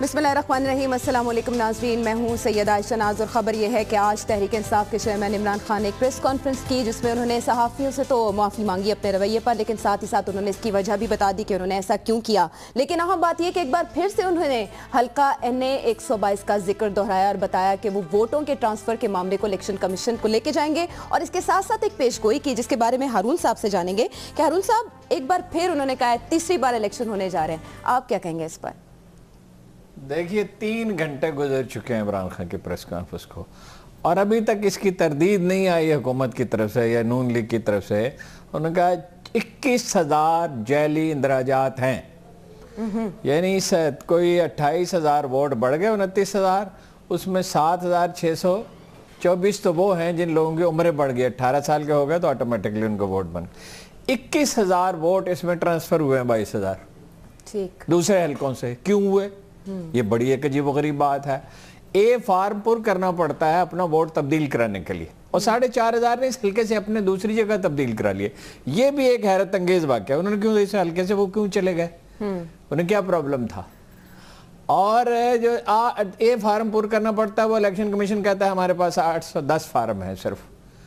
बिस्मिल्लाहिर्रहमानिर्रहीम। अस्सलाम वालेकुम नाज़रीन, मैं हूँ सैयदा आयशा नाज और ख़बर यह है कि आज तहरीक इंसाफ के चेयरमैन इमरान खान ने एक प्रेस कॉन्फ्रेंस की जिसमें उन्होंने सहाफ़ियों से तो माफ़ी मांगी अपने रवैये पर, लेकिन साथ ही साथ उन्होंने इसकी वजह भी बता दी कि उन्होंने ऐसा क्यों किया। लेकिन अहम बात यह कि एक बार फिर से उन्होंने हल्का NA 122 का जिक्र दोहराया और बताया कि वो वोटों के ट्रांसफ़र के मामले को इलेक्शन कमीशन को लेके जाएंगे और इसके साथ साथ एक पेशगोई की जिसके बारे में हारून साहब से जानेंगे कि हारून साहब, एक बार फिर उन्होंने कहा है तीसरी बार इलेक्शन होने जा रहे हैं, आप क्या कहेंगे इस पर? देखिए, 3 घंटे गुजर चुके हैं इमरान खान की प्रेस कॉन्फ्रेंस को और अभी तक इसकी तरदीद नहीं आई हुकूमत की तरफ से या नून लीग की तरफ से। उन्होंने कहा 21,000 जैली इंदराजात हैं, यानी कोई 28,000 वोट बढ़ गए, 29,000, उसमें 7,624 तो वो हैं जिन लोगों की उम्रें बढ़ गई, 18 साल के हो गए तो ऑटोमेटिकली उनको वोट बन। 21,000 वोट इसमें ट्रांसफर हुए हैं 22,000 ठीक दूसरे हलकों से। क्यों हुए? ये बड़ी एक अजीब गरीब बात है। फॉर्म पुर करना पड़ता है अपना वोट तब्दील कराने के लिए और 4,500 ने इस हल्के से अपने दूसरी जगह तब्दील करा लिए। ये भी एक हैरत अंगेज वाक़या है। उन्होंने क्यों इस हल्के से वो क्यों चले गए, उन्हें क्या प्रॉब्लम था? और जो फॉर्म पुर करना पड़ता है वो इलेक्शन कमीशन कहता है हमारे पास 810 फार्म है सिर्फ।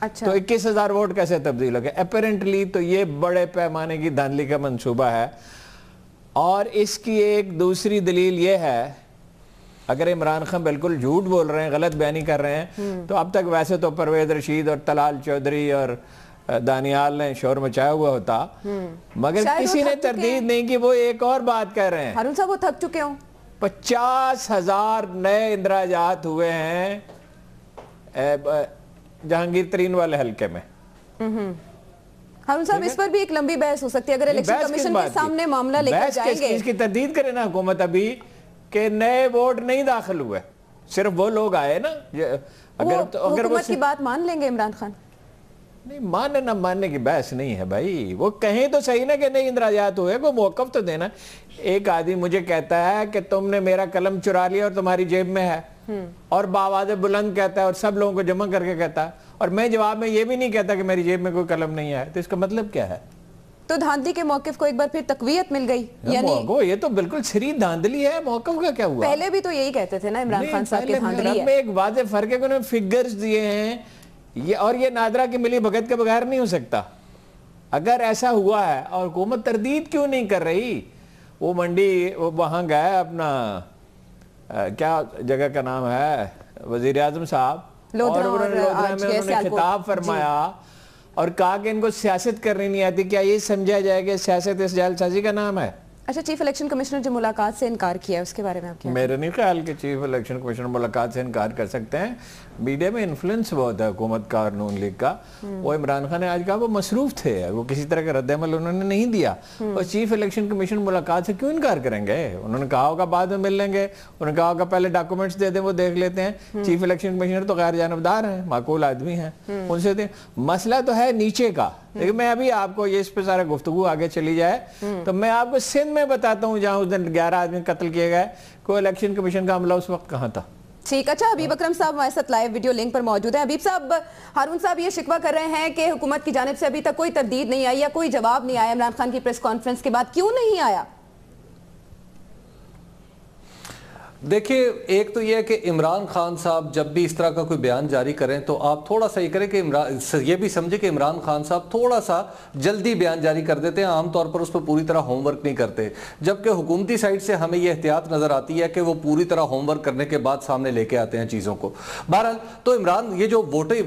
अच्छा। तो 21,000 वोट कैसे तब्दील हो गए? अपेरेंटली तो ये बड़े पैमाने की धांधली का मंसूबा है। और इसकी एक दूसरी दलील ये है, अगर इमरान खान बिल्कुल झूठ बोल रहे हैं, गलत बयानी कर रहे हैं, तो अब तक वैसे तो परवेज रशीद और तलाल चौधरी और दानियाल ने शोर मचाया हुआ होता, मगर किसी ने तरदीद नहीं की। वो एक और बात कह रहे हैं, हारून साहब, वो थक चुके हो। 50,000 नए इंदराजात हुए हैं जहांगीर तरीन वाले हल्के में। हारून साहब, इस पर भी एक लंबी बहस हो सकती है अगर इलेक्शन कमीशन के सामने मामला लेकर जाएंगे। इसकी तर्दीद करे ना हुकूमत अभी कि नए वोट नहीं दाखिल हुए, सिर्फ वो लोग आए ना। अगर हुकूमत की बात मान लेंगे इमरान खान? नहीं, मानने ना मानने की बहस नहीं है भाई। वो कहें तो सही ना कि नहीं इंदराजात हुए, को मौकफ तो देना। एक आदमी मुझे कहता है कि तुमने मेरा कलम चुरा लिया और तुम्हारी जेब में है, और बावाज़ बुलंद कहता है और सब लोगों को जमा करके कहता है, और मैं जवाब में ये भी नहीं कहता कि मेरी जेब में कोई कलम नहीं है। तो इसका मतलब क्या है? तो धांधली के मौक़िफ़ को एक बार फिर तकवीयत मिल गई, यानी ये तो बिल्कुल सरी धांधली है। मौक़िफ़ का क्या हुआ? पहले भी तो यही कहते थे ना इमरान खान साहब की धांधली है। में एक वाज़ेह फर्क है कि उन्होंने फिगर्स दिए हैं, ये और ये नादरा की मिली भगत के बगैर नहीं हो सकता। अगर ऐसा हुआ है और हुकूमत तरदीद क्यों नहीं कर रही? वो मंडी वहाँ गया, अपना क्या जगह का नाम है, वज़ीर आज़म साहब, और उन्होंने खिताब फरमाया और कहा कि इनको सियासत करनी नहीं आती। क्या ये समझा जाए कि सियासत इस जालसाजी का नाम है? अच्छा, चीफ इलेक्शन कमिश्नर जो मुलाकात से इनकार किया है उसके बारे में आप क्या? मेरे नहीं ख्याल कि चीफ इलेक्शन कमिश्नर मुलाकात से इनकार कर सकते हैं। मीडिया में इन्फ्लुएंस बहुत है हुकूमत का और नून लीग का। वो इमरान खान ने आज कहा वो मसरूफ थे, वो किसी तरह का रद्द-ए-अमल उन्होंने नहीं दिया। और चीफ इलेक्शन कमीशन मुलाकात से क्यों इनकार करेंगे? उन्होंने कहा होगा बाद में मिल लेंगे, उन्होंने कहा होगा पहले डॉक्यूमेंट्स दे दें, वो देख लेते हैं। चीफ इलेक्शन कमिश्नर तो गैर जानबदार हैं, माकूल आदमी हैं, उनसे दे। मसला तो है नीचे का। लेकिन मैं अभी आपको ये इस पे सारा गुफ्तगू आगे चली जाए तो मैं आपको सिंध में बताता हूँ जहाँ उस दिन 11 आदमी कत्ल किए गए, कोई इलेक्शन कमीशन का अमला उस वक्त कहाँ था। ठीक। अच्छा, हबीब अकरम साहब हमारे साथ लाइव वीडियो लिंक पर मौजूद हैं। हबीब साहब, हारून साहब ये शिकवा कर रहे हैं कि हुकूमत की जानिब से अभी तक कोई तरदीद नहीं आई या कोई जवाब नहीं आया इमरान खान की प्रेस कॉन्फ्रेंस के बाद। क्यों नहीं आया? देखिए, एक तो यह है कि इमरान खान साहब जब भी इस तरह का कोई बयान जारी करें तो आप थोड़ा सा ये करें कि ये भी समझे कि इमरान खान साहब थोड़ा सा जल्दी बयान जारी कर देते हैं, आमतौर पर उस पर पूरी तरह होमवर्क नहीं करते, जबकि हुकूमती साइड से हमें यह एहतियात नज़र आती है कि वो पूरी तरह होमवर्क करने के बाद सामने लेके आते हैं चीज़ों को। बहरहाल, तो इमरान, ये जो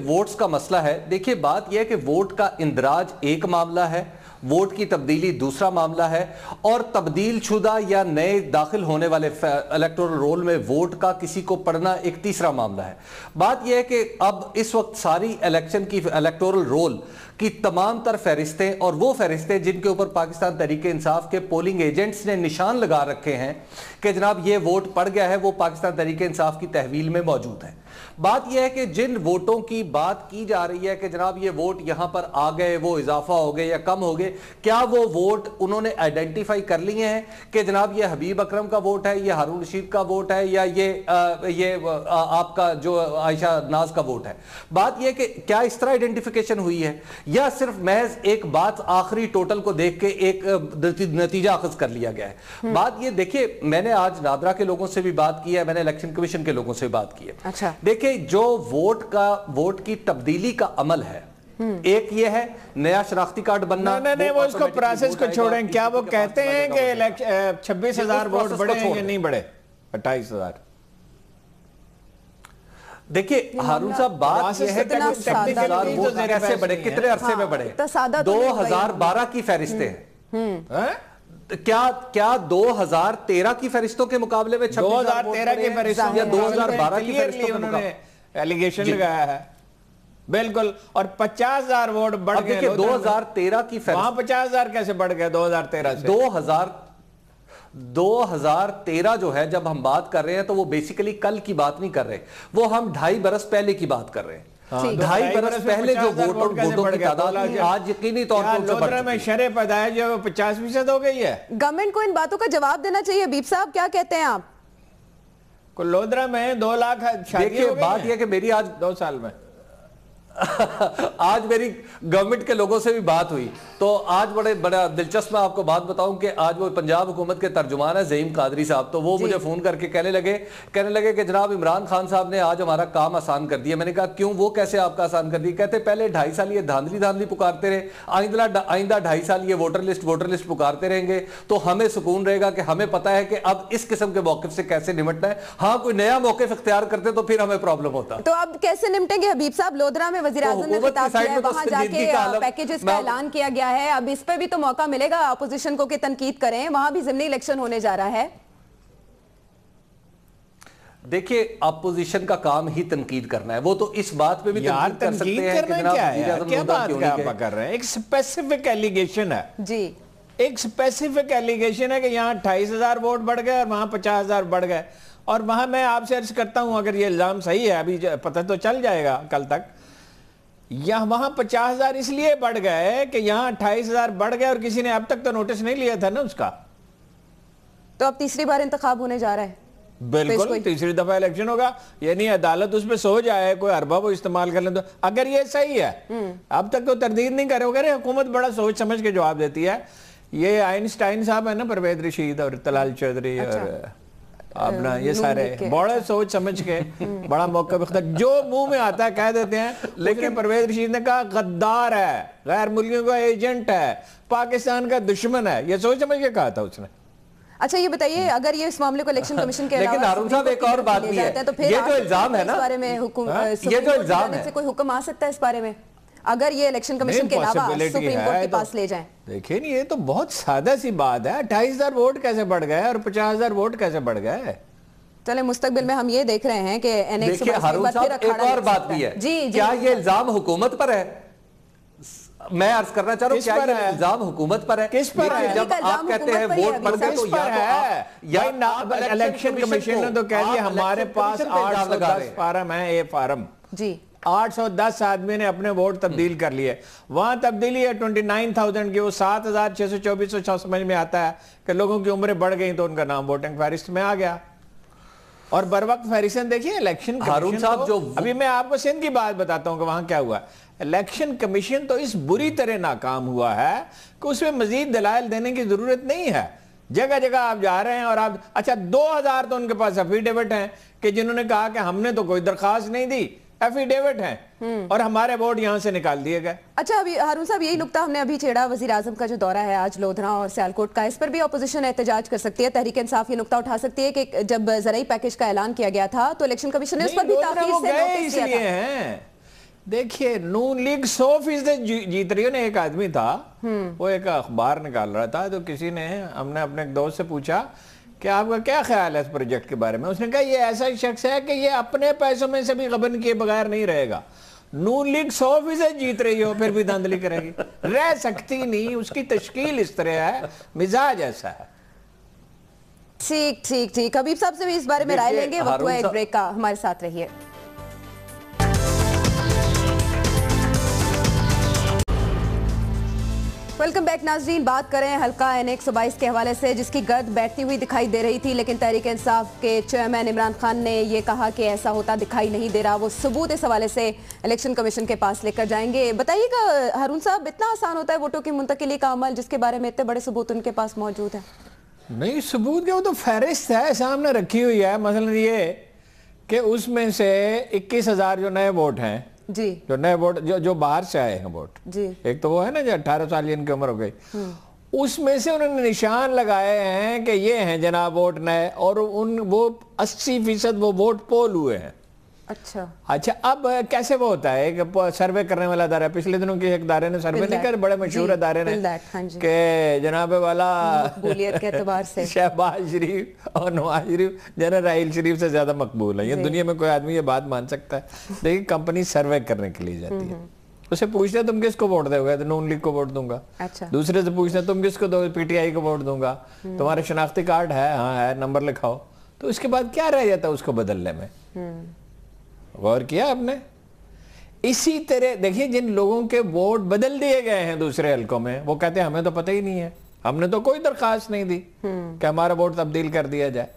वोट्स का मसला है, देखिए बात यह है कि वोट का इंदराज एक मामला है, वोट की तब्दीली दूसरा मामला है, और तब्दील शुदा या नए दाखिल होने वाले इलेक्टोरल रोल में वोट का किसी को पढ़ना एक तीसरा मामला है। बात यह है कि अब इस वक्त सारी इलेक्शन की इलेक्टोरल रोल की तमाम तर फहरिस्तें, और वो फहरिस्तें जिनके ऊपर पाकिस्तान तहरीक इंसाफ के पोलिंग एजेंट्स ने निशान लगा रखे हैं कि जनाब ये वोट पड़ गया है, वो पाकिस्तान तहरीक इंसाफ की तहवील में मौजूद है। بات یہ ہے کہ جن ووٹوں کی بات کی جا رہی ہے کہ جناب یہ ووٹ یہاں پر آ گئے, وہ اضافہ ہو گئے یا کم ہو گئے, کیا وہ ووٹ انہوں نے آئیڈینٹیفائی کر لیے ہیں کہ جناب یہ حبیب اکرم کا ووٹ ہے, یہ ہارون رشید کا ووٹ ہے, یا یہ آپ کا جو عائشہ ناز کا ووٹ ہے؟ بات یہ کہ کیا اس طرح آئیڈینٹیفیکیشن ہوئی ہے, یا صرف محض ایک بات آخری ٹوٹل کو دیکھ کے ایک نتیجہ اخذ کر لیا گیا ہے؟ بات یہ دیکھیں, میں نے آج نادرا کے لوگوں سے بھی بات کی ہے, میں نے الیکشن کمیشن کے لوگوں سے بھی بات کی ہے. دیکھیں جو ووٹ کی تبدیلی کا عمل ہے, ایک یہ ہے نیا شناختی کارڈ بننا, نہیں وہ اس کو پروسیس کو چھوڑیں. کیا وہ کہتے ہیں کہ 26,000 ووٹ بڑھے ہیں یا نہیں بڑھے؟ 28,000. دیکھیے ہارون صاحب, بات یہ ہے کہ 26,000 ووٹ کیسے بڑھے, کتنے عرصے میں بڑھے؟ 2012 کی فہرستیں ہیں. کیا 2013 کی فہرستوں کے مقابلے میں 2013 کی فہرستوں یا 2012 کی فہرستوں کے مقابلے ایلیگیشن لگایا ہے بالکل, اور 50,000 ووٹ بڑھ گئے. دیکھیں 2013 کی فہرست, وہاں 50,000 کیسے بڑھ گئے 2013 سے؟ 2013 جو ہے جب ہم بات کر رہے ہیں تو وہ بیسیکلی کل کی بات نہیں کر رہے, وہ ہم 2.5 برس پہلے کی بات کر رہے ہیں. 2.5 برس پہلے جو ووٹوں کی تعداد آج یقینی طور پر لودھرا میں شرح پیدائش جو 50% ہو گئی ہے. گورنمنٹ کو ان باتوں کا جواب دینا چاہیے. حبیب صاحب کیا کہتے ہیں آپ؟ لودھرا میں 2 لاکھ شادی ہو گئی. بات یہ کہ میری آج 2 سال میں آج میری گورنمنٹ کے لوگوں سے بھی بات ہوئی, تو آج بڑا دلچسپ میں آپ کو بات بتاؤں کہ آج وہ پنجاب حکومت کے ترجمان ہے زعیم قادری صاحب, تو وہ مجھے فون کر کے کہنے لگے کہ جناب عمران خان صاحب نے آج ہمارا کام آسان کر دیا. میں نے کہا کیوں, وہ کیسے آپ کا آسان کر دیا؟ کہتے پہلے 2.5 سال یہ دھاندلی پکارتے رہے, آئندہ 2.5 سال یہ ووٹر لسٹ پکارتے رہیں گے, تو ہمیں سکون رہے گا کہ ہمیں پتا ہے کہ اب اس قسم کے موقف سے کیسے نمٹنا ہے. ہاں کوئی نیا موقف اختیار کرتے تو پھر ہمیں پرابلم ہوتا. تو اب کیسے نمٹیں گے حبیب صاحب؟ لودھرا میں وزیر اعظم نے خطاب کیا ہے, وہاں جا کے پیکیجز کا اعلان کیا گیا ہے, اب اس پہ بھی تو موقع ملے گا اپوزیشن کو کہ تنقید کریں, وہاں بھی ضمنی الیکشن ہونے جا رہا ہے. دیکھیے اپوزیشن کا کام ہی تنقید کرنا ہے, وہ تو اس بات پہ بھی تنقید کر سکتے ہیں کہ جناب وزیر اعظم کیا بات کر رہے ہیں. ایک سپیسیفک ایلیگیشن ہے جی, ایک سپیسیفک ایلیگیشن ہے کہ یہاں 28,000 ووٹ بڑھ گئے اور وہاں 50,000 بڑھ گئے, اور وہاں میں آپ سے عرض کرتا ہوں اگر یہ الزام صحیح ہے, ابھی پتہ تو چل جائے گا کل تک, وہاں 50,000 اس لیے بڑھ گئے کہ یہاں 28,000 بڑھ گئے اور کسی نے اب تک تو نوٹس نہیں لیا تھا نا اس کا. تو اب تیسری بار انتخاب ہونے جا رہا ہے. بالکل تیسری دفعہ الیکشن ہوگا, یعنی عدالت اس پہ سو جائے, کوئی اربہ وہ استعمال کر لیں تو اگر یہ صحیح ہے. اب تک تو تردید نہیں کرے ہوگا, حکومت بڑا سوچ سمجھ کے جواب دیتی ہے. یہ آئنسٹائن صاحب ہے نا, پرویز رشید اور طلال چودھری اور اپنا یہ سارے بڑے سوچ سمجھ کے بڑا موقف اختیار, جو منہ میں آتا ہے کہہ دیتے ہیں. لیکن پرویز رشید نے کہا غدار ہے, غیر ملکیوں کا ایجنٹ ہے, پاکستان کا دشمن ہے, یہ سوچ سمجھ کے کہا تھا اس نے. اچھا یہ بتائیے, اگر یہ اس معاملے کو الیکشن کمیشن کے علاوہ لیکن ہارون صاحب ایک اور بات بھی ہے, یہ جو الزام ہے نا, یہ جو الزام ہے, کوئی حکم آ سکتا ہے اس بارے میں اگر یہ الیکشن کمیشن کے علاوہ سپریم کورٹ کے پاس لے جائیں؟ دیکھیں یہ تو بہت سادہ سی بات ہے, 28,000 ووٹ کیسے بڑھ گئے اور 50,000 ووٹ کیسے بڑھ گئے؟ چلیں مستقبل میں ہم یہ دیکھ رہے ہیں کہ دیکھیں ہارون صاحب ایک اور بات بھی ہے, کیا یہ الزام حکومت پر ہے؟ میں عرض کرنا چاہ رہا ہوں, کیا یہ الزام حکومت پر ہے؟ کس پر ہے؟ جب آپ کہتے ہیں ووٹ بڑھ گئے تو یا تو الیکشن کمیشن نے تو کہہ دیا ہمارے پاس 810 فارم ہیں, اے فارم جی 810 آدمی نے اپنے ووٹ تبدیل کر لیے. وہاں تبدیلی ہے 29,000 کی, وہ 7,624 سمجھ میں آتا ہے کہ لوگوں کی عمریں بڑھ گئیں تو ان کا نام ووٹنگ فہرست میں آ گیا. اور بر وقت فہرستیں دیکھیے الیکشن کمیشن تو, ابھی میں آپ کو سندھ کی بات بتاتا ہوں کہ وہاں کیا ہوا. الیکشن کمیشن تو اس بری طرح ناکام ہوا ہے کہ اس میں مزید دلائل دینے کی ضرورت نہیں ہے. جگہ جگہ آپ جا رہے ہیں اور آپ, اچھا 2,000 تو ان کے پاس ایفیڈیوٹ ہیں کہ جنہوں نے کہا کہ ہم نے تو کوئی درخواست نہیں دی, ایفیڈیوٹ ہیں اور ہمارے ووٹ یہاں سے نکال دیے گئے. اچھا ابھی ہارون صاحب یہی نقطہ ہم نے ابھی چھیڑا, وزیر اعظم کا جو دورہ ہے آج لودھرا اور سیالکوٹ کا, اس پر بھی اپوزیشن احتجاج کر سکتی ہے, تحریک انصاف یہ نقطہ اٹھا سکتی ہے کہ جب زرعی پیکج کا اعلان کیا گیا تھا تو الیکشن کمیشن نے اس پر بھی تاخیر سے نوٹس دیا تھا. دیکھیے نون لیگ 100% جیت رہی ہے. ایک آدمی تھا وہ ایک اخبار نکال رہا تھا, تو کسی نے, ہم نے اپنے ایک دوست سے پوچھا کہ آپ کا کیا خیال ہے اس پروجیکٹ کے بارے میں. اس نے کہا یہ ایسا شخص ہے کہ یہ اپنے پیسوں میں سے بھی غبن کیے بغیر نہیں رہے گا. نون لیگ 100% جیت رہی ہو پھر بھی دھاندلی کرے گی, رہ سکتی نہیں. اس کی تشکیل اس طرح ہے, مزاج ایسا ہے. ٹھیک ٹھیک ٹھیک, حبیب صاحب سے بھی اس بارے میں رائے لیں گے. وقت ہوا ایک بریک کا, ہمارے ساتھ رہیے. बैक नाज़रीन, बात करें हल्का N122 के हवाले से, जिसकी गर्द बैठती हुई दिखाई दे रही थी, लेकिन तहरीक इंसाफ के चेयरमैन इमरान खान ने ये कहा कि ऐसा होता दिखाई नहीं दे रहा। वो सबूत इस हवाले से इलेक्शन कमीशन के पास लेकर जाएंगे। बताइएगा हारून साहब, इतना आसान होता है वोटों की मुंतकिली का अमल जिसके बारे में इतने बड़े सबूत उनके पास मौजूद है? नहीं, सबूत क्या, वो तो फहरिस्त है, सामने रखी हुई है। मसलन ये कि उसमें से 21,000 जो नए वोट हैं जी, जो नए वोट जो बाहर से आए हैं वोट जी, एक तो वो है ना जो 18 साल इनकी उम्र हो गई, उसमें से उन्होंने निशान लगाए हैं कि ये हैं जनाब वोट नए, और वो 80% वो वोट पोल हुए हैं। अच्छा, अब कैसे वो होता है कि सर्वे करने वाला अदारा, पिछले दिनों की एक अदारे ने सर्वे नहीं कर, बड़े मशहूर अदारे ने, कि जनाब वाला मकबूलियत के एतबार से शहबाज शरीफ और नवाज शरीफ जनरल राहिल शरीफ से ज्यादा मकबूल है। ये दुनिया में कोई आदमी ये बात मान सकता है? देखिए, कंपनी सर्वे करने के लिए जाती है, उससे पूछते हैं तुम किसको वोट दोगे, तो नून लीग को वोट दूंगा। अच्छा। दूसरे से पूछते हैं तुम किसको दोगे, PTI को वोट दूंगा। तुम्हारा शनाख्ती कार्ड है? हाँ है, नंबर लिखाओ। तो उसके बाद क्या रह जाता है उसको बदलने में? गौर किया आपने? इसी तरह देखिए, जिन लोगों के वोट बदल दिए गए हैं दूसरे हलकों में, वो कहते हैं हमें तो पता ही नहीं है, हमने तो कोई दरखास्त नहीं दी कि हमारा वोट तब्दील कर दिया जाए।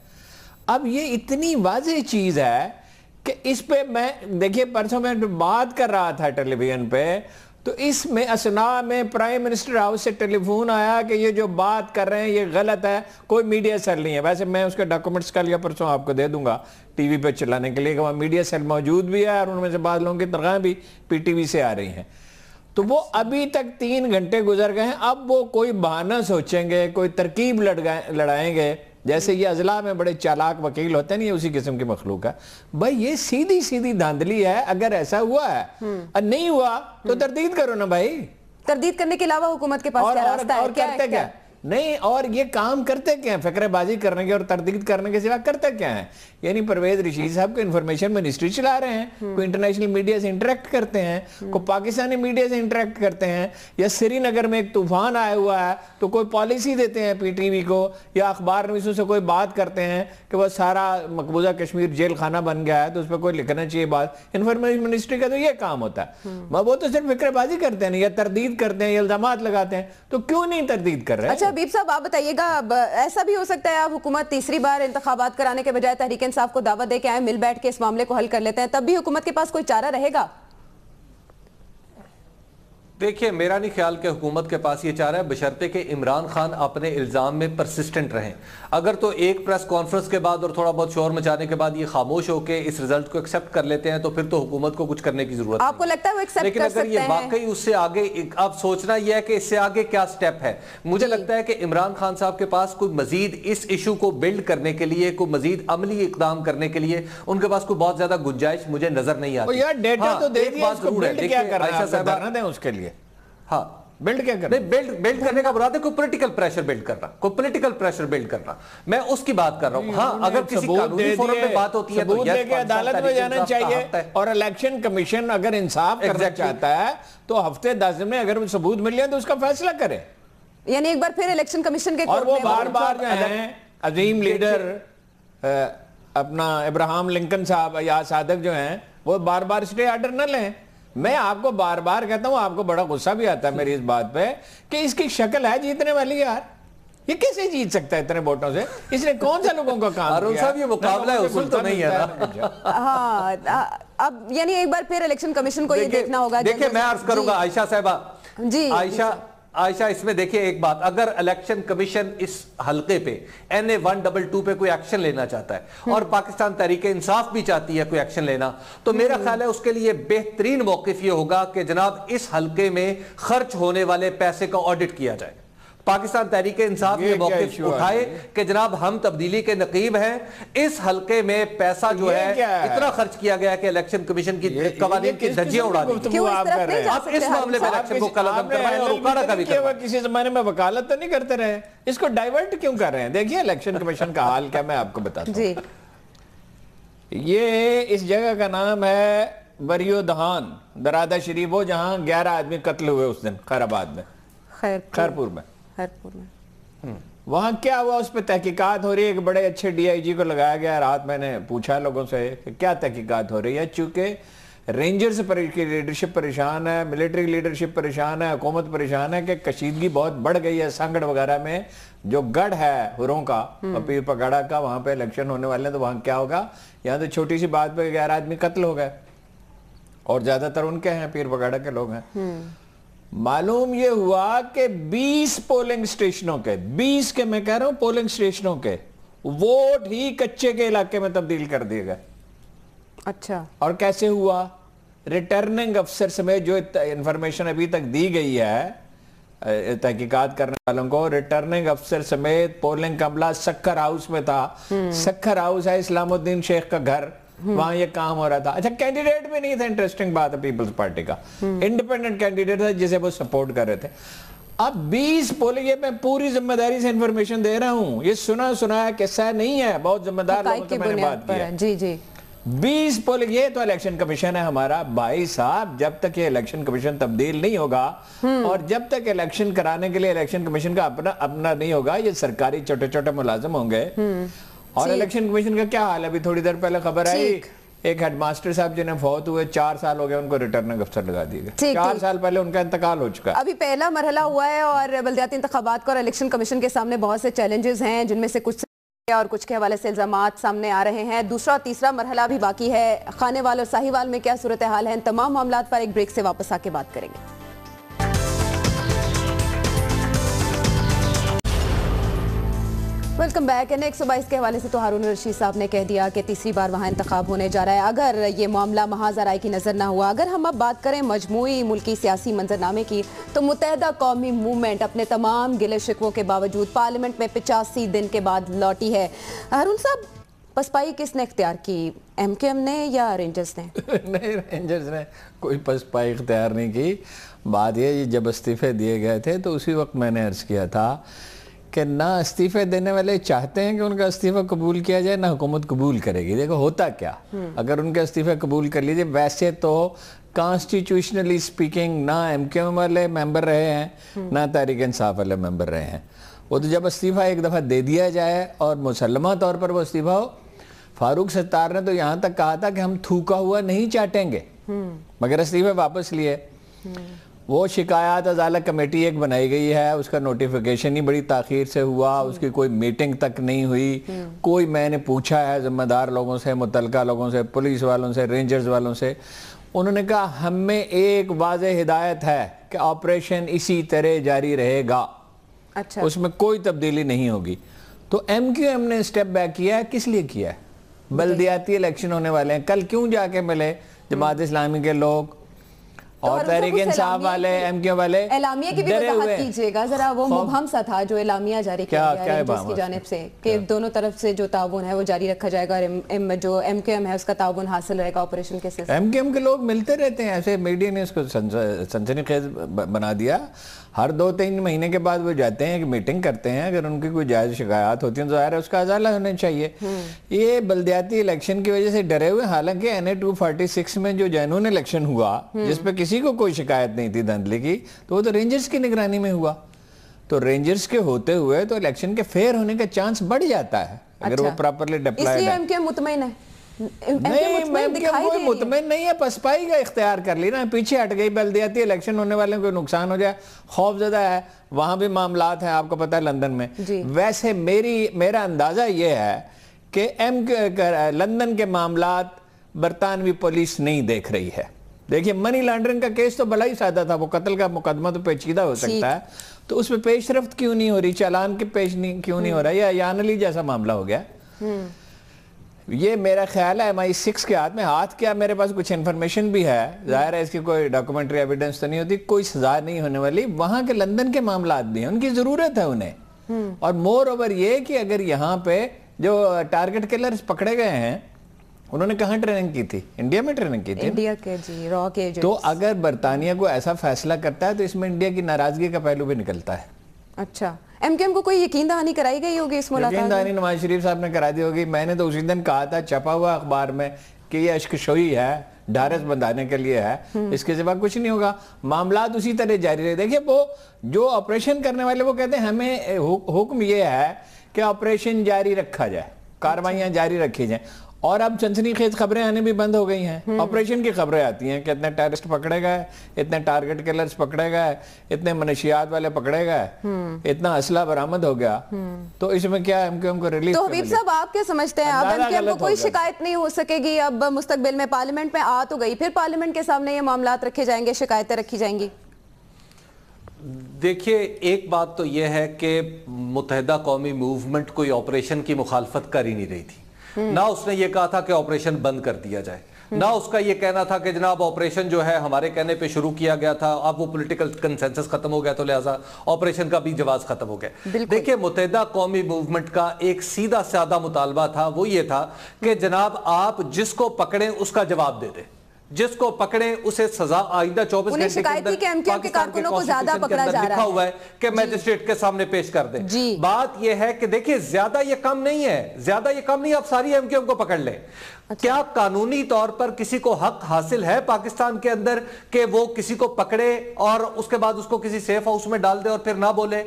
अब ये इतनी वाज़ेह चीज है कि इस पे मैं, देखिए परसों मैं बात कर रहा था टेलीविजन पे, तो इसमें असना में प्राइम मिनिस्टर हाउस से टेलीफोन आया कि ये जो बात कर रहे हैं ये गलत है, कोई मीडिया सेल नहीं है। वैसे मैं उसके डॉक्यूमेंट्स कल या परसों आपको दे दूंगा टीवी पे चलाने के लिए, कि वहाँ मीडिया सेल मौजूद भी है और उनमें से बाद लोगों की तनख्वाहें भी PTV से आ रही हैं। तो वो अभी तक 3 घंटे गुजर गए हैं, अब वो कोई बहाना सोचेंगे, कोई तरकीब लड़ाएंगे, जैसे ये अजला में बड़े चालाक वकील होते हैं नहीं, उसी किस्म की मखलूक है। भाई ये सीधी सीधी धांधली है। अगर ऐसा हुआ है और नहीं हुआ तो तरदीद करो ना भाई। तरदीद करने के अलावा हुकूमत के पास क्या रास्ता है? और करते क्या नहीं, और ये काम करते क्या है? फिक्रबाजी करने के और तरदीद करने के सिवा करते क्या है? यानी परवेज रशीद साहब को इंफॉर्मेशन मिनिस्ट्री चला रहे हैं, कोई इंटरनेशनल मीडिया से इंटरेक्ट करते हैं, कोई पाकिस्तानी मीडिया से इंटरेक्ट करते हैं, या श्रीनगर में एक तूफान आया हुआ है तो कोई पॉलिसी देते हैं PTV को, या अखबार नवीसों से कोई बात करते हैं कि वह सारा मकबूजा कश्मीर जेल खाना बन गया है तो उस पर कोई लिखना चाहिए बात। इंफॉर्मेशन मिनिस्ट्री का तो ये काम होता है। वो तो सिर्फ फिक्रबाजी करते हैं या तरदीद करते हैं या इल्जामात लगाते हैं, तो क्यों नहीं तरदीद कर रहे हैं? अच्छा हबीब साहब, आप बताइएगा, ऐसा भी हो सकता है आप हुकूमत तीसरी बार इंतखाबात कराने के बजाय तहरीक इंसाफ को दावत दे के आए, मिल बैठ के इस मामले को हल कर लेते हैं, तब भी हुकूमत के पास कोई चारा रहेगा? देखिए, मेरा नहीं ख्याल कि हुकूमत के पास ये चारा है, बशर्ते कि इमरान खान अपने इल्ज़ाम में परसिस्टेंट रहें। अगर तो एक प्रेस कॉन्फ्रेंस के बाद और थोड़ा बहुत शोर मचाने के बाद ये खामोश होकर इस रिजल्ट को एक्सेप्ट कर लेते हैं तो फिर तो हुकूमत को कुछ करने की जरूरत आपको लगता है वो एक्सेप्ट लेकिन कर अगर ये वाकई उससे आगे, अब सोचना यह है कि इससे आगे क्या स्टेप है। मुझे लगता है कि इमरान खान साहब के पास कोई मजीद इस इशू को बिल्ड करने के लिए, कोई मजीद अमली इकदाम करने के लिए उनके पास कोई बहुत ज्यादा गुंजाइश मुझे नजर नहीं आती। यार डेटा तो दे दिया, इसको बिल्ड क्या कर रहा है? धरना दें उसके लिए। हाँ, बिल्ड क्या करना? बिल्ड करने का मुराद है कोई पॉलिटिकल प्रेशर बिल्ड करना, कोई पॉलिटिकल प्रेशर बिल्ड करना, मैं उसकी बात कर रहा हूं। हाँ, अगर किसी कानूनी फोरम पे बात होती है तो अदालत में जाना चाहिए, और इलेक्शन कमीशन अगर इंसाफ करना चाहता है तो हफ्ते 10 दिन में अगर सबूत मिल जाए तो उसका फैसला करे। यानी एक बार फिर इलेक्शन कमीशन के और वो बार बार जो है अजीम लीडर अपना इब्राहिम लिंकन साहब या सादक जो हैं, वो बार बार स्टे ऑर्डर न लें। मैं आपको बार बार कहता हूं, आपको बड़ा गुस्सा भी आता है मेरी इस बात पे कि इसकी शक्ल है जीतने वाली। यार ये कैसे जीत सकता है इतने वोटों से? इसने कौन सा लोगों का काम किया? साहब ये मुकाबला है, उसूल तो नहीं है ना। हाँ, अब यानी एक बार फिर इलेक्शन कमिशन को ये देखना होगा। देखिए, मैं अर्ज करूंगा आयशा साहिबा जी, आयशा इसमें देखिए एक बात, अगर इलेक्शन कमीशन इस हलके पे NA 122 पे कोई एक्शन लेना चाहता है और पाकिस्तान तहरीक इंसाफ भी चाहती है कोई एक्शन लेना, तो मेरा ख्याल है उसके लिए बेहतरीन मौकिफ ये होगा कि जनाब इस हलके में खर्च होने वाले पैसे का ऑडिट किया जाए। पाकिस्तान तहरीक इंसाफ ये मौकिफ उठाए कि जनाब हम तब्दीली के नकीब हैं, इस हलके में पैसा जो है इतना खर्च किया गया कि इलेक्शन कमीशन की कवानीन की धज्जियां उड़ा दी। आप इस मामले में इलेक्शन को कलम करवाएं और उकाड़ा का भी करवाएं। किसी जमाने में वकालत तो नहीं करते रहे, इसको डाइवर्ट क्यों कर रहे हैं? देखिए इलेक्शन कमीशन का हाल क्या मैं आपको बताता हूं। ये इस जगह का नाम है बरियो दहान दरादा शरीफ, वो जहां 11 आदमी कत्ल हुए उस दिन खैराबाद में, खैरपुर में। वहां क्या हुआ उस पर तहकीकात हो रही है। एक बड़े अच्छे DIG को लगाया गया। रात मैंने पूछा लोगों से कि क्या तहकीकात हो रही है, चूंकि रेंजर्स की लीडरशिप परेशान है, मिलिट्री लीडरशिप परेशान है, हुकूमत परेशान है कि कशीदगी बहुत बढ़ गई है सांगड़ वगैरह में, जो गढ़ है हुरों का और पीर पगाड़ा का, वहां पे इलेक्शन होने वाले हैं, तो वहां क्या होगा? यहाँ तो छोटी सी बात पे 11 आदमी कत्ल हो गए और ज्यादातर उनके हैं, पीर पगाड़ा के लोग हैं। मालूम ये हुआ कि 20 पोलिंग स्टेशनों के, 20 के मैं कह रहा हूं पोलिंग स्टेशनों के वोट ही कच्चे के इलाके में तब्दील कर दिए गए। अच्छा, और कैसे हुआ? रिटर्निंग अफसर समेत जो इंफॉर्मेशन अभी तक दी गई है तहकीकात करने वालों को, रिटर्निंग अफसर समेत पोलिंग का अमला सक्खर हाउस में था। सक्खर हाउस है इस्लामुद्दीन शेख का घर, वहां ये काम हो रहा था। अच्छा, कैंडिडेट भी नहीं था, इंटरेस्टिंग बात है, पीपल्स पार्टी का इंडिपेंडेंट कैंडिडेट था जिसे वो सपोर्ट कर रहे थे। अब 20 पोलिंग, ये मैं पूरी जिम्मेदारी से इंफॉर्मेशन दे रहा हूं, ये सुना किस्सा नहीं है, बहुत जिम्मेदार लोगों से मैंने बात की है। जी जी, 20 पोलिंग, ये तो इलेक्शन कमीशन है हमारा भाई साहब। जब तक ये इलेक्शन कमीशन तब्दील नहीं होगा और जब तक इलेक्शन कराने के लिए इलेक्शन कमीशन का अपना नहीं होगा, ये सरकारी छोटे छोटे मुलाजिम होंगे। और इलेक्शन कमीशन का क्या हाल है? अभी थोड़ी देर पहले खबर आई, एक हेडमास्टर साहब जिन्हें फौत हुए, 4 साल हो गए उनको रिटर्निंग अफसर लगा दिए गए। 4 साल पहले उनका इंतकाल हो चुका है। अभी पहला मरहला हुआ है और बल्दियाती इंतखाबात का और इलेक्शन कमीशन के सामने बहुत से चैलेंजेस हैं, जिनमें से कुछ और कुछ के हवाले से इल्जामात सामने आ रहे हैं। दूसरा और तीसरा मरहला भी बाकी है। खानेवाल और साहिवाल में क्या सूरत हाल है, इन तमाम मामलात पर एक ब्रेक से वापस आके बात करेंगे। Welcome back. N122 के हवाले से तो हारून रशीद साहब ने कह दिया कि तीसरी बार वहाँ इंतखाब होने जा रहा है। अगर ये मामला महाज राय की नज़र ना हुआ, अगर हम अब बात करें मजमूई मुल्की सियासी मंजरनामे की, तो मुत्तहदा कौमी मूवमेंट अपने तमाम गिले शिकवों के बावजूद पार्लियामेंट में 85 दिन के बाद लौटी है। हारून साहब, पसपाई किसने इख्तियार की, MKM ने या रेंजर्स ने? नहीं, रेंजर्स ने कोई पसपाई इख्तियार नहीं की। बात ये, जब इस्तीफे दिए गए थे तो उसी वक्त मैंने अर्ज़ किया था कि ना इस्तीफे देने वाले चाहते हैं कि उनका इस्तीफा कबूल किया जाए, ना हुकूमत कबूल करेगी। देखो होता क्या, अगर उनका इस्तीफा कबूल कर लीजिए, वैसे तो कॉन्स्टिट्यूशनली स्पीकिंग ना MKM वाले मेंबर रहे हैं ना तहरीक इंसाफ वाले मेंबर रहे हैं। वो तो जब इस्तीफा एक दफ़ा दे दिया जाए और मुसल्लमा तौर पर वो इस्तीफा हो, फारूक सत्तार ने तो यहाँ तक कहा था कि हम थूका हुआ नहीं चाटेंगे, मगर इस्तीफे वापस लिए। वो शिकायत अदालत कमेटी एक बनाई गई है, उसका नोटिफिकेशन ही बड़ी ताखीर से हुआ, उसकी कोई मीटिंग तक नहीं हुई। कोई, मैंने पूछा है जिम्मेदार लोगों से, मुतलका लोगों से, पुलिस वालों से, रेंजर्स वालों से, उन्होंने कहा हमें एक वाज़ेह हिदायत है कि ऑपरेशन इसी तरह जारी रहेगा। अच्छा, उसमें कोई तब्दीली नहीं होगी। तो MKM ने स्टेप बैक किया है। किस लिए किया है? बल्दियाती इलेक्शन होने वाले हैं, कल क्यों जाके मिले जमात इस्लामी के लोग और तहरीक इंसाफ वाले, MKM वाले? एलामिया की भी वजाहत कीजिएगा जरा, वो मुबहम सा था जो एलामिया जारी किया गया रेंजर्स की जानिब से कि दोनों तरफ से जो ताउन है वो जारी रखा जाएगा और जो MKM है उसका ताउन हासिल रहेगा ऑपरेशन के सिलसिले। MKM के लोग मिलते रहते हैं, ऐसे मीडिया ने इसको सनसनीखेज बना दिया। हर 2-3 महीने के बाद वो जाते हैं, मीटिंग करते हैं, अगर उनकी कोई जायज़ शिकायत होती है तो ज़ाहिर है उसका अजाला होना चाहिए। ये बल्दियाती इलेक्शन की वजह से डरे हुए, हालांकि NA-246 में जो जैनून इलेक्शन हुआ जिसपे किसी को कोई शिकायत नहीं थी धांधली की, तो वो तो रेंजर्स की निगरानी में हुआ। तो रेंजर्स के होते हुए तो इलेक्शन के फेयर होने का चांस बढ़ जाता है अगर वो प्रॉपर्ली डिप्लॉयड है। MKM मुतमईन है? नहीं, मुतमईन नहीं है, पसपाई का इख्तियार कर ली ना, पीछे हट गई। बल्दियाती इलेक्शन होने वाले को नुकसान हो जाए, खौफजदा है। वहां भी मामलात हैं, आपको पता है, लंदन में। वैसे मेरा अंदाजा ये है कि लंदन के मामलात बरतानवी पुलिस नहीं देख रही है। देखिए, मनी लॉन्ड्रिंग का केस तो बड़ा ही सादा था, वो कत्ल का मुकदमा तो पेचीदा हो सकता है, तो उसमें पेशरफ्त क्यों नहीं हो रही, चालान के पेश क्यों नहीं हो रहा, या यान अली जैसा मामला हो गया। ये मेरा ख्याल है MI6 के हाथ क्या, मेरे पास कुछ इन्फॉर्मेशन भी है, जाहिर है इसकी कोई डॉक्यूमेंट्री एविडेंस तो नहीं होती, कोई सजा नहीं होने वाली। वहां के लंदन के मामलात भी हैं, उनकी जरूरत है उन्हें। और मोर ओवर ये कि अगर यहाँ पे जो टारगेट किलर्स पकड़े गए हैं, उन्होंने कहाँ ट्रेनिंग की थी? इंडिया में ट्रेनिंग की थी, इंडिया के जी रॉ के। तो अगर बरतानिया को ऐसा फैसला करता है तो इसमें इंडिया की नाराजगी का पहलू भी निकलता है। अच्छा, MKM को कोई यकीन दहानी कराई गई होगी इस मुलाकात में? यकीन दहानी नवाज शरीफ साहब ने करा दी होगी। मैंने तो उसी दिन कहा था, छपा हुआ अखबार में, कि ये अश्कशोई है, ढारस बंधाने के लिए है, इसके सिवा कुछ नहीं होगा। मामलात उसी तरह जारी रहे। देखिए, वो जो ऑपरेशन करने वाले वो कहते हैं हमें हुक्म ये है कि ऑपरेशन जारी रखा जाए, कार्रवाइयां जारी रखी जाए, اور اب सनसनीखेज खबरें आने भी बंद हो गई हैं। ऑपरेशन की खबरें आती हैं कि इतने टेररिस्ट पकड़े गए, इतने टारगेट किलर्स पकड़े गए, इतने मनशियात वाले पकड़े गए, इतना असला बरामद हो गया। तो इसमें क्या एमक्यूएम को रिलीफ? तो हबीब साहब आप क्या समझते हैं, अब एमक्यूएम को कोई शिकायत नहीं हो सकेगी? अब मुस्तकबिल में पार्लियामेंट में आ तो गई, फिर पार्लियामेंट के सामने ये मामलात रखे जाएंगे, शिकायतें रखी जाएंगी? देखिए, एक बात तो यह है कि मुत्तहिदा कौमी मूवमेंट कोई ऑपरेशन की मुखालफत कर ही नहीं रही थी। ना उसने ये कहा था कि ऑपरेशन बंद कर दिया जाए, ना उसका ये कहना था कि जनाब ऑपरेशन जो है हमारे कहने पे शुरू किया गया था, अब वो पॉलिटिकल कंसेंसस खत्म हो गया तो लिहाजा ऑपरेशन का भी जवाब खत्म हो गया। देखिए, मुत्तहिदा कौमी मूवमेंट का एक सीधा सादा मुतालबा था, वो ये था कि जनाब आप जिसको पकड़े उसका जवाब दे दें, जिसको पकड़े उसे सजा आइंदा 24 घंटे के अंदर पाकिस्तान के कॉन्स्टिट्यूशन के अंदर लिखा हुआ है कि मैजिस्ट्रेट के सामने पेश कर दें। बात यह है कि देखिए, ज्यादा ये कम नहीं है, ज्यादा ये कम नहीं, आप सारी एमक्यूएम को पकड़ लें। क्या कानूनी तौर पर किसी को हक हासिल है पाकिस्तान के अंदर कि वो किसी को पकड़े और उसके बाद उसको किसी सेफ हाउस में डाल दे और फिर ना बोले?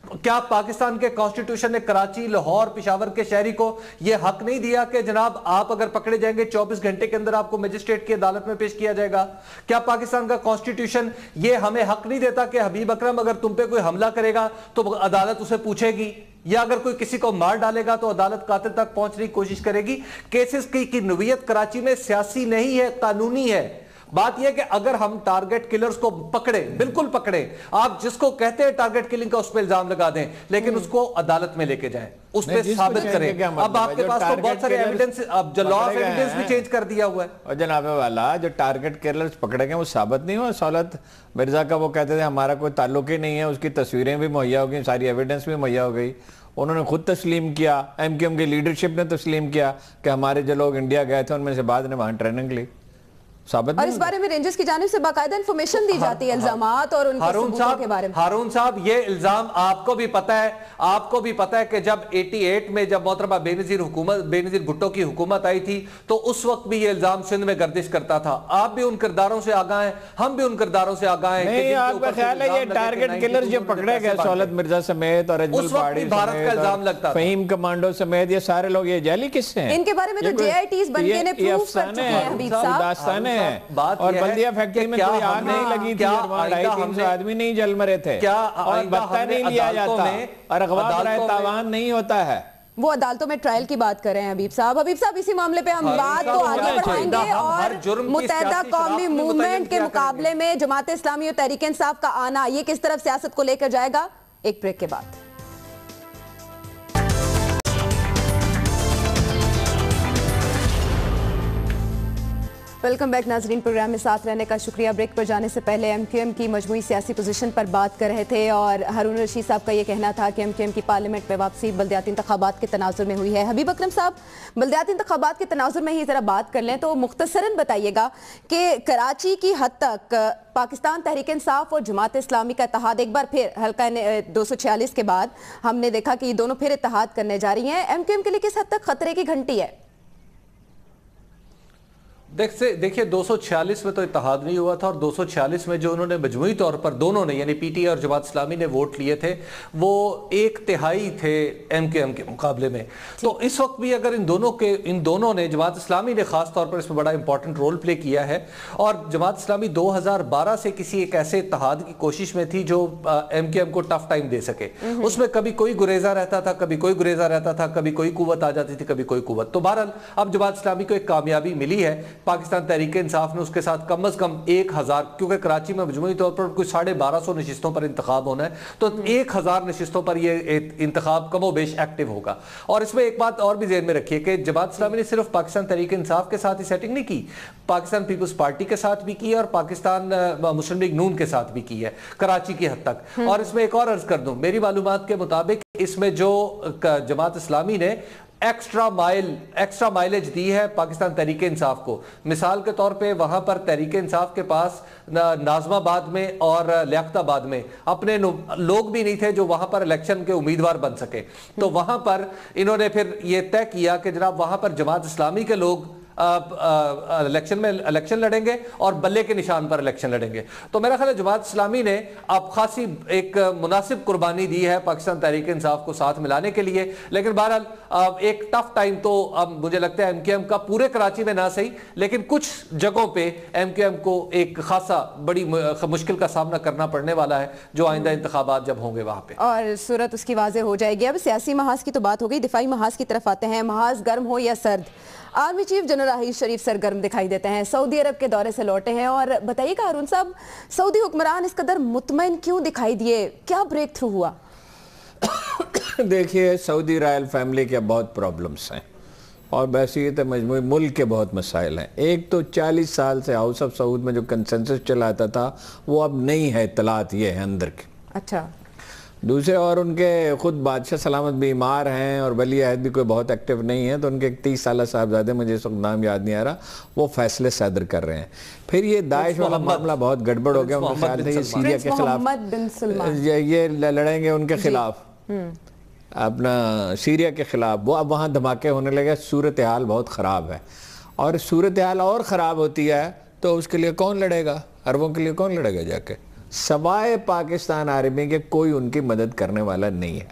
क्या पाकिस्तान के कॉन्स्टिट्यूशन ने कराची, लाहौर, पेशावर के शहरी को यह हक नहीं दिया कि जनाब आप अगर पकड़े जाएंगे 24 घंटे के अंदर आपको मजिस्ट्रेट की अदालत में पेश किया जाएगा? क्या पाकिस्तान का कॉन्स्टिट्यूशन यह हमें हक नहीं देता कि हबीब अकरम अगर तुम पे कोई हमला करेगा तो अदालत उसे पूछेगी, या अगर कोई किसी को मार डालेगा तो अदालत कातिल तक पहुंचने की कोशिश करेगी? केसेस की नोयत कराची में सियासी नहीं है, कानूनी है। बात यह कि अगर हम टारगेट किलर्स को पकड़े, बिल्कुल पकड़े, आप जिसको कहते हैं टारगेट किलिंग का उस पर इल्जाम लगा दें, लेकिन उसको अदालत में लेके जाएं, उस पर साबित करें। अब आपके पास तो बहुत सारे एविडेंस, अब जो लॉ ऑफ एविडेंस भी चेंज कर दिया हुआ है। और जनाब वाला जो टारगेट किलर्स पकड़े गए वो साबित नहीं हुआ। सौलत मिर्जा का वो कहते थे हमारा कोई ताल्लुक ही नहीं है, उसकी तस्वीरें भी मुहैया हो गई, सारी एविडेंस भी मुहैया हो गई। उन्होंने खुद तस्लीम किया, एमक्यूएम की लीडरशिप ने तस्लीम किया कि हमारे जो लोग इंडिया गए थे उनमें से बाद ने वहां ट्रेनिंग ली। और इस बारे में रेंजर्स की जानिब से बाकायदा इंफॉर्मेशन दी जाती है इल्जामात और उनके सबूतों के बारे में। हारून साहब, ये इल्जाम आपको भी पता है, आपको भी पता है कि जब 88 में जब मोहतरमा बेनजीर भुट्टो की हुकूमत आई थी तो उस वक्त भी ये इल्जाम सिंध में गर्दिश करता था। आप भी उन किरदारों से आगाह हैं, हम भी उन किरदारों से आगाह हैं। नहीं, आपका ख्याल है ये टारगेट किलर्स जो पकड़े गए सौलत मिर्जा समेत और उस वक्त भारत का इल्जाम लगता था, फहीम कमांडो समेत, ये सारे लोग ये जैली किससे हैं? इनके बारे में तो जेआईटीज बन के ने प्रूफ कर चुके हैं हबीब साहब। दास्तानें हैं। और बल्दिया फैक्ट्री में कोई आग नहीं लगी थी, 250-300 आदमी नहीं जल मरे थे, और बत्ता नहीं लिया जाता और अगवा बराए तावान नहीं होता है। वो अदालतों में ट्रायल की बात कर रहे हैं हबीब साहब। हबीब साहब, इसी मामले पे हम बात तो आगे बढ़ाएंगे और मुत्तहिदा कौमी मूवमेंट के मुकाबले में जमात इस्लामी और तहरीक इंसाफ का आना ये किस तरफ सियासत को लेकर जाएगा, एक ब्रेक के बाद। वेलकम बैक नाजरीन, प्रोग्राम में साथ रहने का शुक्रिया। ब्रेक पर जाने से पहले एमक्यूएम की मजमूई सियासी पोजीशन पर बात कर रहे थे और हारून रशीद साहब का ये कहना था कि एमक्यूएम की पार्लियामेंट में वापसी बल्दियाती इंतखाबात के तनाजुर में हुई है। हबीब अकरम साहब, बल्दियाती इंतखाबात के तनाजुर में ही ज़रा बात कर लें तो मुख्तसरन बताइएगा कि कराची की हद तक पाकिस्तान तहरीक इंसाफ और जमात इस्लामी का इत्तेहाद एक बार फिर हल्का 246 के बाद हमने देखा कि ये दोनों फिर इत्तेहाद करने जा रही हैं। एमक्यूएम के लिए किस हद तक खतरे की घंटी है? देखिए, 246 में तो इत्तेहाद नहीं हुआ था और 246 में जो उन्होंने मजमूई तौर पर दोनों ने यानी पीटीआई और जमात इस्लामी ने वोट लिए थे वो 1/3 थे एमक्यूएम के मुकाबले में। तो इस वक्त भी अगर इन दोनों ने, जमात इस्लामी ने खास तौर पर इसमें बड़ा इंपॉर्टेंट रोल प्ले किया है और जमात इस्लामी 2012 से किसी एक ऐसे इत्तेहाद की कोशिश में थी जो एमक्यूएम को टफ टाइम दे सके। उसमें कभी कोई गुरेजा रहता था, कभी कोई गुरेजा रहता था, कभी कोई कुव्वत आ जाती थी, कभी कोई कुव्वत। तो बहरहाल अब जमात इस्लामी को एक कामयाबी मिली है। पाकिस्तान तहरीक इंसाफ ने उसके साथ कम से कम 1000, क्योंकि कराची में मजमूई तौर पर कुछ 1250 नशिस्तों पर इंतखाब होना है, तो 1000 नशिस्तों पर यह इंतखाब कमोबेश एक्टिव होगा। और इसमें एक बात और भी ज़हन में रखिए कि जमात इस्लामी ने सिर्फ पाकिस्तान तहरीक इंसाफ के साथ ही सेटिंग नहीं की, पाकिस्तान पीपल्स पार्टी के साथ भी की और पाकिस्तान मुस्लिम लीग नून के साथ भी की है कराची की हद तक। और इसमें एक और अर्ज कर दूं, मेरी मालूमात के मुताबिक इसमें जो जमात इस्लामी ने एक्स्ट्रा माइलेज दी है पाकिस्तान तहरीक इंसाफ को। मिसाल के तौर पे वहां पर तहरीक इंसाफ के पास नाजमाबाद में और लियाकताबाद में अपने लोग भी नहीं थे जो वहां पर इलेक्शन के उम्मीदवार बन सके। तो वहां पर इन्होंने फिर ये तय किया कि जनाब वहां पर जमात इस्लामी के लोग इलेक्शन लड़ेंगे और बल्ले के निशान पर इलेक्शन लड़ेंगे। तो मेरा ख्याल है जमात इस्लामी ने अब खासी एक मुनासिब कुर्बानी दी है पाकिस्तान तहरीक इंसाफ को साथ मिलाने के लिए, लेकिन बहरहाल एक टफ टाइम तो अब मुझे लगता है एमक्यूएम का पूरे कराची में ना सही लेकिन कुछ जगहों पे एमक्यूएम को एक खासा बड़ी मुश्किल का सामना करना पड़ने वाला है जो आइंदा इंतखाबात जब होंगे वहां पे, और सूरत उसकी वाज़ेह हो जाएगी। अब सियासी महाज की तो बात हो गई, दिफाई महाज की तरफ आते हैं। महाज गर्म हो या सर्द, आर्मी चीफ जनरल राहील शरीफ सरगर्म दिखाई देते हैं, सऊदी अरब के दौरे से लौटे हैं। और बताइएगा हारून साहब, सऊदी हुक्मरान इस कदर मुतमईन क्यों दिखाई दिए, क्या ब्रेक थ्रू हुआ? देखिए, सऊदी रॉयल फैमिली के बहुत प्रॉब्लम्स हैं और वैसे ये तो मजमूई मुल्क के बहुत मसाइल हैं। एक तो 40 साल से हाउस ऑफ सऊद में जो कंसेंसस चलाता था वो अब नहीं है, इत्तलात ये है अंदर की। अच्छा। दूसरे, और उनके खुद बादशाह सलामत बीमार हैं और वली अहद भी कोई बहुत एक्टिव नहीं है, तो उनके 30 साल साहबजादे, मुझे इस वक्त नाम याद नहीं आ रहा, वो फैसले सदर कर रहे हैं। फिर ये दाइश वाला मामला बहुत गड़बड़ हो गया, उनके ख्याल से ये सीरिया के खिलाफ ये लड़ेंगे उनके खिलाफ, अपना सीरिया के खिलाफ, वो अब वहाँ धमाके होने लगे। सूरत हाल बहुत ख़राब है और सूरत हाल और ख़राब होती है तो उसके लिए कौन लड़ेगा? अरबों के लिए कौन लड़ेगा जाके? सवाए पाकिस्तान आर्मी के कोई उनकी मदद करने वाला नहीं है।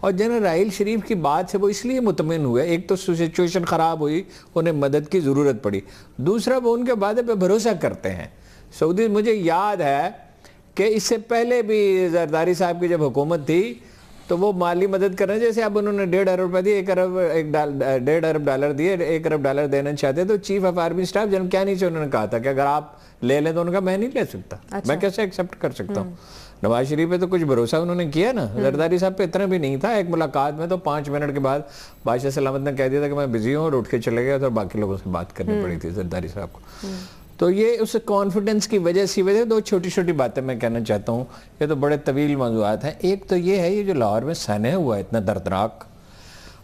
और जनरल राहील शरीफ की बात से वो इसलिए मुतमिन हुए, एक तो सिचुएशन ख़राब हुई, उन्हें मदद की ज़रूरत पड़ी, दूसरा वो उनके वादे पे भरोसा करते हैं सऊदी। मुझे याद है कि इससे पहले भी जरदारी साहब की जब हुकूमत थी तो वो माली मदद कर रहे हैं, जैसे अब उन्होंने 1.5 अरब रुपये दिए, 1.5 अरब डॉलर दिए, 1 अरब डॉलर देना चाहते, तो chief of army staff general क्या नीचे उन्होंने कहा था कि अगर आप ले लें तो उनका मैं नहीं ले सकता। अच्छा। मैं कैसे एक्सेप्ट कर सकता हूँ? नवाज शरीफ पे तो कुछ भरोसा उन्होंने किया ना, जरदारी साहब पे इतना भी नहीं था। एक मुलाकात में तो 5 मिनट के बाद बादशाह सलामत ने कह दिया था कि मैं बिजी हूँ और उठ के चले गया, तो बाकी लोगों से बात करनी पड़ी थी जरदारी साहब को। तो ये उस कॉन्फिडेंस की वजह से दो छोटी छोटी बातें मैं कहना चाहता हूँ, ये तो बड़े तवील मौज़ूआत हैं। एक तो ये है, ये जो लाहौर में सान्या हुआ है इतना दर्दनाक,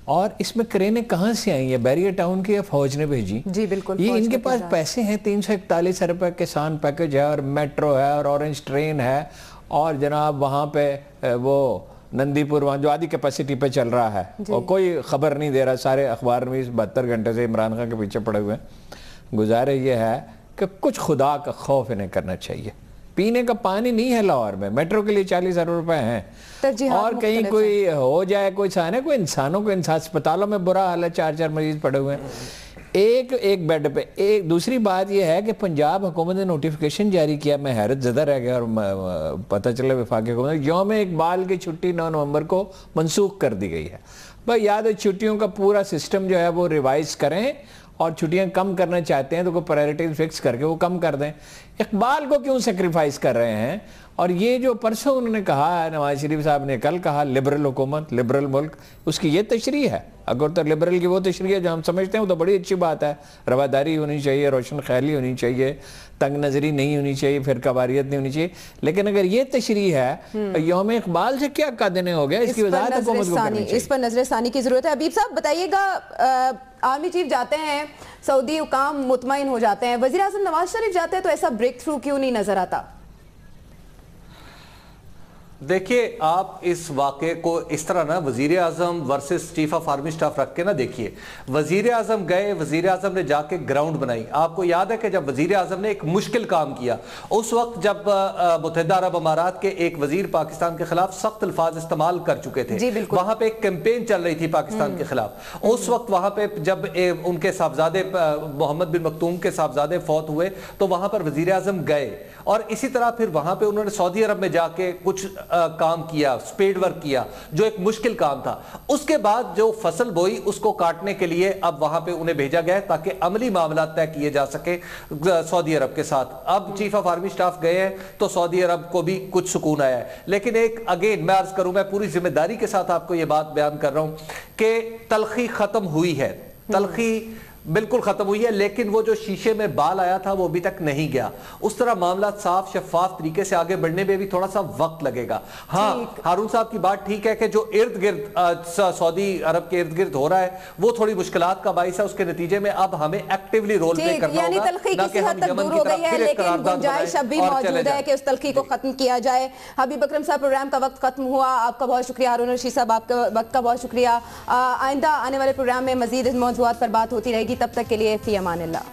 और इसमें क्रेनें कहाँ से आई है? बैरियर टाउन की या फौज ने भेजी? जी बिल्कुल, ये इनके पास पैसे हैं, 341 अरब का किसान पैकेज है और मेट्रो है और ऑरेंज ट्रेन है, और जनाब वहाँ पे वो नंदीपुर वहाँ जो आधी कैपेसिटी पे चल रहा है और कोई खबर नहीं दे रहा। सारे अखबार में 72 घंटे से इमरान खान के पीछे पड़े हुए हैं। गुजारे ये है कि कुछ खुदा का खौफ इन्हें करना चाहिए। पीने का पानी नहीं है लाहौर में, मेट्रो के लिए 40 अरब रुपए हैं, और कहीं कोई हो जाए कोई साने, कोई इंसानों को इंसान, अस्पतालों में बुरा हाल है, 4 मरीज पड़े हुए हैं एक बेड पे। एक दूसरी बात यह है कि पंजाब हुकूमत ने नोटिफिकेशन जारी किया, मैं हैरत ज़दा रह गया, और पता चला वफाकी हुकूमत यौम इकबाल की छुट्टी 9 नवंबर को मनसूख कर दी गई है। भाई याद है, छुट्टियों का पूरा सिस्टम जो है वो रिवाइज करें, और छुट्टियां कम करना चाहते हैं तो कोई प्रायोरिटीज फिक्स करके वो कम कर दें। इकबाल को क्यों सेक्रीफाइस कर रहे हैं? और ये जो परसों उन्होंने कहा, नवाज शरीफ साहब ने कल कहा, लिबरल हुकूमत, लिबरल मुल्क, उसकी ये तशरीह है। अगर तो लिबरल की वो तशरीह है जो हम समझते हैं वो तो बड़ी अच्छी बात है, रवादारी होनी चाहिए, रोशन ख्याली होनी चाहिए, तंग नजरी नहीं होनी चाहिए, फिर कवारियत नहीं होनी चाहिए। लेकिन अगर ये तशरीह है, यौम इकबाल से क्या कदने हो गया, इसकी वजाहत हुकूमत को करनी चाहिए। इस पर नजर सानी की जरूरत है। हबीब साहब बताइएगा, आर्मी चीफ जाते हैं, सऊदी हुकाम मुतमईन हो जाते हैं, वजीर आज़म नवाज शरीफ जाते हैं, तो ऐसा ब्रेक थ्रू क्यों नहीं नजर आता? देखिए, आप इस वाक़े को इस तरह ना वज़ीर आज़म versus chief of army staff रख के ना देखिए। वज़ीर आज़म गए, वज़ीर आज़म ने जाके ग्राउंड बनाई। आपको याद है कि जब वज़ीर आज़म ने एक मुश्किल काम किया, उस वक्त जब मुत्तहिदा अरब अमारात के एक वज़ीर पाकिस्तान के खिलाफ सख्त अल्फाज इस्तेमाल कर चुके थे, वहां पे एक कैंपेन चल रही थी पाकिस्तान के खिलाफ। उस वक्त वहां पे जब उनके साहबजादे मोहम्मद बिन मखतूम के साहबजादे फौत हुए तो वहां पर वज़ीर आज़म गए, और इसी तरह फिर वहां पे उन्होंने सऊदी अरब में जाके कुछ काम किया, स्पेड वर्क किया, जो एक मुश्किल काम था। उसके बाद जो फसल बोई उसको काटने के लिए अब वहां पे उन्हें भेजा गया ताकि अमली मामला तय किए जा सके सऊदी अरब के साथ। अब चीफ ऑफ आर्मी स्टाफ गए हैं तो सऊदी अरब को भी कुछ सुकून आया है। लेकिन एक अगेन मैं अर्ज करूं, मैं पूरी जिम्मेदारी के साथ आपको यह बात बयान कर रहा हूं कि तलखी खत्म हुई है, तलखी बिल्कुल खत्म हुई है, लेकिन वो जो शीशे में बाल आया था वो अभी तक नहीं गया। उस तरह मामला साफ शफाफ तरीके से आगे बढ़ने में भी थोड़ा सा वक्त लगेगा। हाँ, हारून साहब की बात ठीक है कि जो इर्द गिर्द सऊदी अरब के इर्द गिर्द हो रहा है वो थोड़ी मुश्किलात का बाइस है। उसके नतीजे में अब हमें एक्टिवली रोल प्ले करना होगा, ना कि हम यमन की तरफ फिर एक करारदाद बनाएं और चले जाएं। कि उस तलखी को खत्म किया जाए। हबीब अकरम साहब, प्रोग्राम का वक्त खत्म हुआ, आपका बहुत शुक्रिया। हारून रशीद साहब, आपका वक्त का बहुत शुक्रिया। आइंदा आने वाले प्रोग्राम में मजीद इस मौजूआत पर बात होती रहेगी। تب تک کے لیے فی امان اللہ.